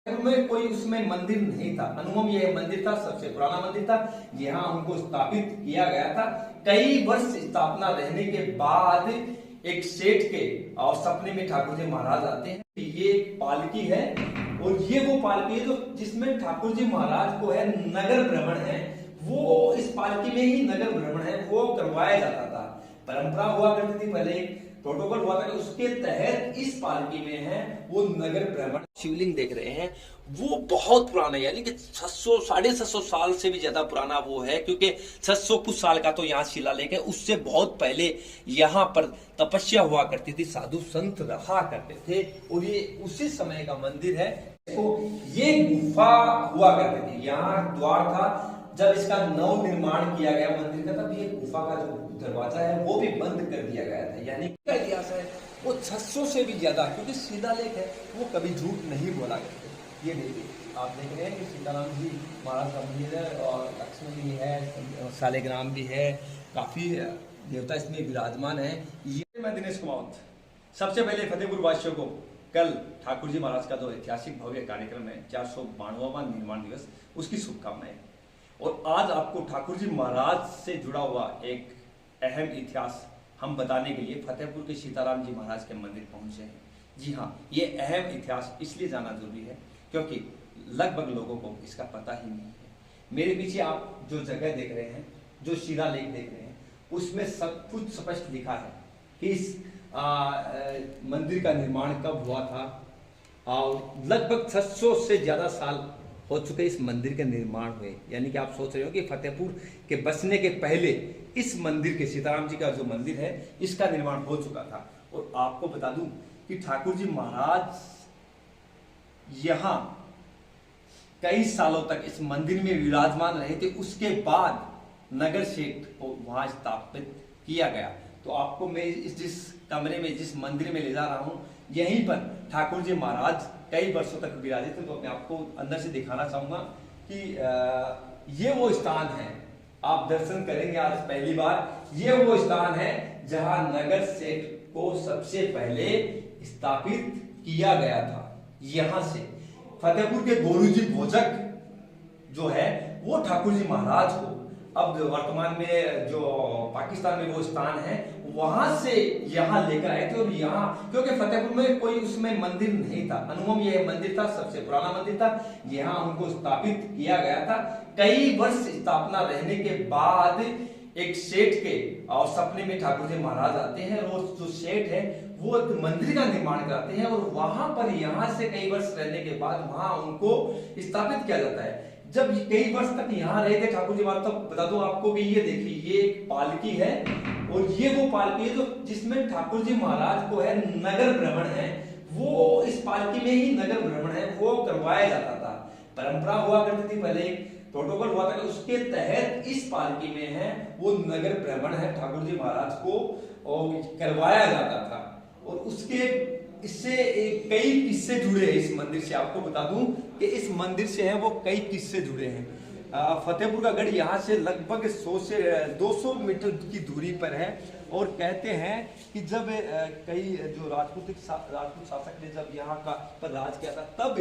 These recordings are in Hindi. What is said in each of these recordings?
में कोई उसमें मंदिर नहीं था। अनुमम यह मंदिर था, सबसे पुराना मंदिर था। यहाँ उनको स्थापित किया गया था। कई वर्ष स्थापना रहने के बाद एक सेठ के और सपने में ठाकुर जी महाराज आते हैं। ये एक पालकी है और ये वो पालकी है जो जिसमें ठाकुर जी महाराज को है नगर भ्रमण है, वो इस पालकी में ही नगर भ्रमण है वो करवाया जाता था। परंपरा हुआ करती थी, पहले प्रोटोकॉल हुआ था, उसके तहत इस पालकी में है वो नगर भ्रमण। शिवलिंग देख रहे हैं वो बहुत पुराना है, यानी कि 600 750 साल से भी ज्यादा पुराना वो है, क्योंकि 600 कुछ साल का तो यहाँ शिलालेख है। उससे बहुत पहले यहाँ पर तपस्या हुआ करती थी, साधु संत रहा करते थे और ये उसी समय का मंदिर है। तो ये गुफा हुआ करती थी, यहाँ द्वार था। जब इसका नव निर्माण किया गया मंदिर का, तब ये गुफा का जो दरवाजा है वो भी बंद कर दिया गया था। यानी क्या इतिहास है वो 600 से भी ज्यादा, क्योंकि शिलालेख है वो कभी झूठ नहीं बोला करते। ये देखिए, आप देख रहे हैं कि सीताराम जी महाराज का मंदिर है और लक्ष्मण जी है, शालिग्राम भी है, काफी देवता इसमें विराजमान है। ये मैं दिनेश कुमावत, सबसे पहले फतेहपुर वासियों को कल ठाकुर जी महाराज का जो ऐतिहासिक भव्य कार्यक्रम है 492वां निर्माण दिवस, उसकी शुभकामनाएं। और आज आपको ठाकुर जी महाराज से जुड़ा हुआ एक अहम इतिहास हम बताने के लिए फतेहपुर के सीताराम जी महाराज के मंदिर पहुंचे हैं। जी हाँ, ये अहम इतिहास इसलिए जाना जरूरी है क्योंकि लगभग लोगों को इसका पता ही नहीं है। मेरे पीछे आप जो जगह देख रहे हैं, जो शिलालेख देख रहे हैं, उसमें सब कुछ स्पष्ट लिखा है कि इस मंदिर का निर्माण कब हुआ था। और लगभग 600 से ज्यादा साल हो चुके इस मंदिर के निर्माण हुए। यानी कि आप सोच रहे हो कि फतेहपुर के बसने के पहले इस मंदिर के, सीताराम जी का जो मंदिर है, इसका निर्माण हो चुका था। और आपको बता दूं कि ठाकुर जी महाराज यहां कई सालों तक इस मंदिर में विराजमान रहे थे। उसके बाद नगर सेठ को वहां स्थापित किया गया। तो आपको मैं जिस कमरे में, जिस मंदिर में ले जा रहा हूं, यहीं पर ठाकुर जी महाराज कई वर्षों तक विराजित थे। तो मैं आपको अंदर से दिखाना चाहूंगा कि ये वो स्थान है, आप दर्शन करेंगे आज पहली बार। ये वो स्थान है जहां नगर सेठ को सबसे पहले स्थापित किया गया था। यहां से फतेहपुर के गुरुजी भोजक जो है वो ठाकुर जी महाराज को, अब वर्तमान में जो पाकिस्तान में वो स्थान है, वहां से यहाँ लेकर आए थे। और यहाँ क्योंकि फतेहपुर में कोई उसमें मंदिर नहीं था, अनुमम यह मंदिर था, सबसे पुराना मंदिर था। यहाँ उनको स्थापित किया गया था। कई वर्ष स्थापना रहने के बाद एक सेठ के और सपने में ठाकुर जी महाराज आते हैं और जो सेठ है वो एक मंदिर का निर्माण कराते हैं। और वहां पर यहाँ से कई वर्ष रहने के बाद वहां उनको स्थापित किया जाता है। जब कई वर्ष तक यहाँ रहे थे ठाकुर जी महाराज, तो बता दूं आपको कि ये देखिए, ये एक पालकी है और ये वो पालकी है जो जिसमें ठाकुर जी महाराज को है नगर भ्रमण है, वो इस पालकी में ही नगर भ्रमण है वो करवाया जाता था। परंपरा हुआ करती थी, पहले प्रोटोकॉल हुआ था, उसके तहत इस पालकी में है वो नगर भ्रमण है ठाकुर जी महाराज को और करवाया जाता था। और उसके इससे कई किस्से जुड़े हैं इस मंदिर से। आपको बता दूं कि इस मंदिर से है वो कई किस्से जुड़े हैं। फतेहपुर का गढ़ यहाँ से लगभग 100 से 200 मीटर की दूरी पर है। और कहते हैं कि जब कई जो राजपूत शासक ने जब यहाँ का पर राज किया था, तब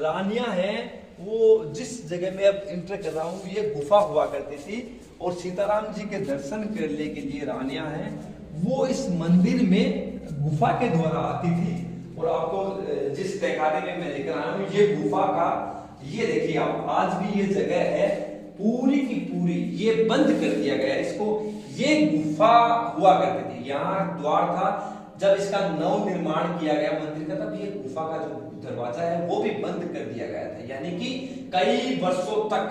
रानियां हैं वो जिस जगह में अब इंटर कर रहा हूँ, ये गुफा हुआ करती थी। और सीताराम जी के दर्शन करने के लिए रानियां हैं वो इस मंदिर में गुफा के द्वारा आती थी। और आपको जिस तहखाने में मैं लेकर आया हूँ, ये गुफा का, ये देखिए आप, आज भी ये जगह है पूरी की पूरी ये बंद कर दिया गया है इसको। ये गुफा हुआ करती थी, यहाँ द्वार था। जब इसका नव निर्माण किया गया मंदिर का, तब ये गुफा का जो दरवाजा है वो भी बंद कर दिया गया था। यानी कि कई वर्षों तक,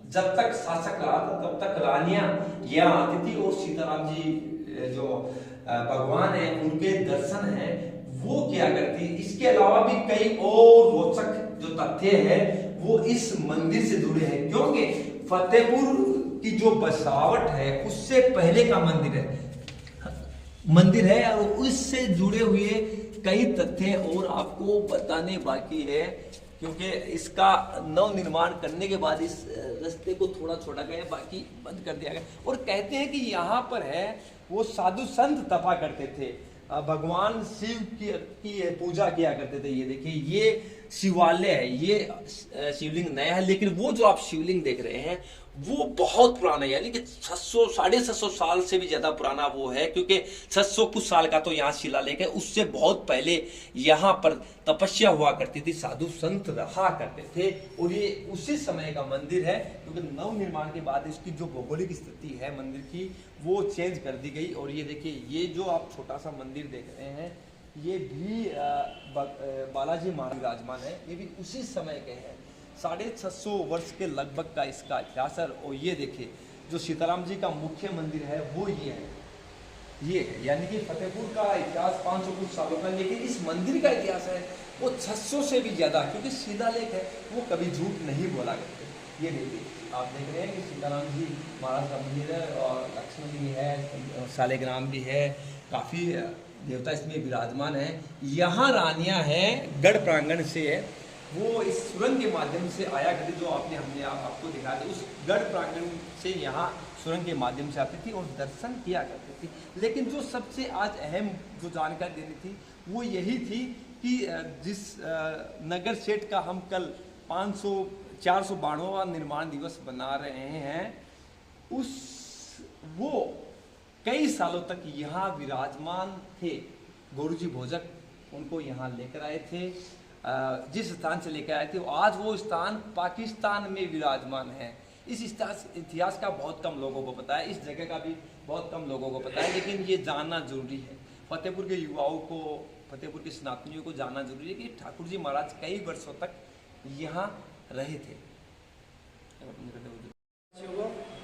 जब तक शासक रहा था, तब तक रानियां यहाँ आती थी और सीताराम जी जो भगवान है उनके दर्शन है वो किया करती। इसके अलावा भी कई और रोचक जो तथ्य है वो इस मंदिर से जुड़े हैं, क्योंकि फतेहपुर की जो बसावट है उससे पहले का मंदिर है और उससे जुड़े हुए कई तथ्य और आपको बताने बाकी है। क्योंकि इसका नव निर्माण करने के बाद इस रास्ते को थोड़ा छोड़ा गया, बाकी बंद कर दिया गया। और कहते हैं कि यहाँ पर है वो साधु संत तपा करते थे, भगवान शिव की पूजा किया करते थे। ये देखिए, ये शिवालय है, ये शिवलिंग नया है, लेकिन वो जो आप शिवलिंग देख रहे हैं वो बहुत पुराना है, यानी कि 600 750 साल से भी ज्यादा पुराना वो है, क्योंकि 600 कुछ साल का तो यहाँ शिलालेख है। उससे बहुत पहले यहाँ पर तपस्या हुआ करती थी, साधु संत रहा करते थे, और ये उसी समय का मंदिर है, क्योंकि नव निर्माण के बाद इसकी जो भौगोलिक स्थिति है मंदिर की वो चेंज कर दी गई। और ये देखिए, ये जो आप छोटा सा मंदिर देख रहे हैं ये भी बालाजी महाराज विराजमान है, ये भी उसी समय के हैं। 650 वर्ष के लगभग का इसका इतिहास है। और ये देखिए, जो सीताराम जी का मुख्य मंदिर है वो ये है, यानी कि फतेहपुर का इतिहास 500 कुछ सालों का, लेकिन इस मंदिर का इतिहास है वो 600 से भी ज्यादा, क्योंकि शिलालेख है वो कभी झूठ नहीं बोला करते। ये देखिए, आप देख रहे हैं कि सीताराम जी महाराज का मंदिर है, और लक्ष्मण भी है, शालिग्राम भी है, काफी देवता इसमें विराजमान है। यहाँ रानियां हैं, गढ़ प्रांगण से है, वो इस सुरंग के माध्यम से आया करती, जो हमने आपको दिखाया था, उस गढ़ प्रांगण से यहाँ सुरंग के माध्यम से आती थी और दर्शन किया करती थी। लेकिन जो सबसे आज अहम जो जानकारी देनी थी वो यही थी कि जिस नगर सेठ का हम कल 492वां निर्माण दिवस बना रहे हैं, वो कई सालों तक यहाँ विराजमान थे। गुरुजी भोजक उनको यहाँ लेकर आए थे, जिस स्थान से लेकर आए थे आज वो स्थान पाकिस्तान में विराजमान है। इस इतिहास का बहुत कम लोगों को पता है, इस जगह का भी बहुत कम लोगों को पता है, लेकिन ये जानना जरूरी है। फतेहपुर के युवाओं को, फतेहपुर के स्नातनियों को जानना जरूरी है कि ठाकुर जी महाराज कई वर्षों तक यहाँ रहे थे।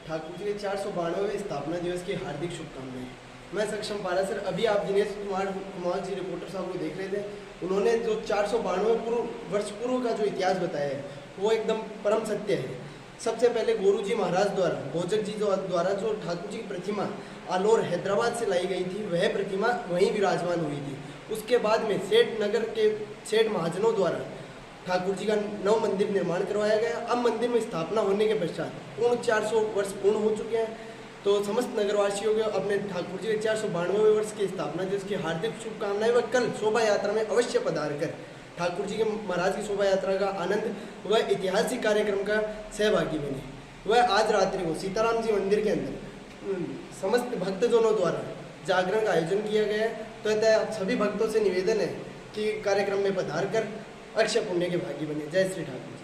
ठाकुर जी के 492वें स्थापना दिवस की हार्दिक शुभकामनाएं। मैं सक्षम पारासर। अभी आप दिनेश कुमार जी रिपोर्टर साहब को देख रहे थे, उन्होंने जो 492 वर्ष पूर्व का जो इतिहास बताया है वो एकदम परम सत्य है। सबसे पहले गुरु जी महाराज द्वारा, भोजक जी द्वारा जो ठाकुर जी की प्रतिमा आलोर हैदराबाद से लाई गई थी, वह प्रतिमा वहीं विराजमान हुई थी। उसके बाद में सेठ नगर के सेठ महाजनों द्वारा ठाकुर जी का नव मंदिर निर्माण करवाया गया। अब मंदिर में स्थापना होने के पश्चात पूर्ण 400 वर्ष पूर्ण हो चुके हैं। तो समस्त नगरवासियों को अपने ठाकुर जी के 492वें वर्ष की स्थापना दिवस की हार्दिक शुभकामनाएं। व कल शोभा यात्रा में अवश्य पधार कर ठाकुर जी के महाराज की शोभा यात्रा का आनंद व ऐतिहासिक कार्यक्रम का सहभागी बने। वह आज रात्रि को सीताराम जी मंदिर के अंदर समस्त भक्तजनों द्वारा जागरण का आयोजन किया गया है। तो अतः सभी भक्तों से निवेदन है कि कार्यक्रम में पधार कर अक्षय पुण्य के भागी बने। जय श्री ठाकुर।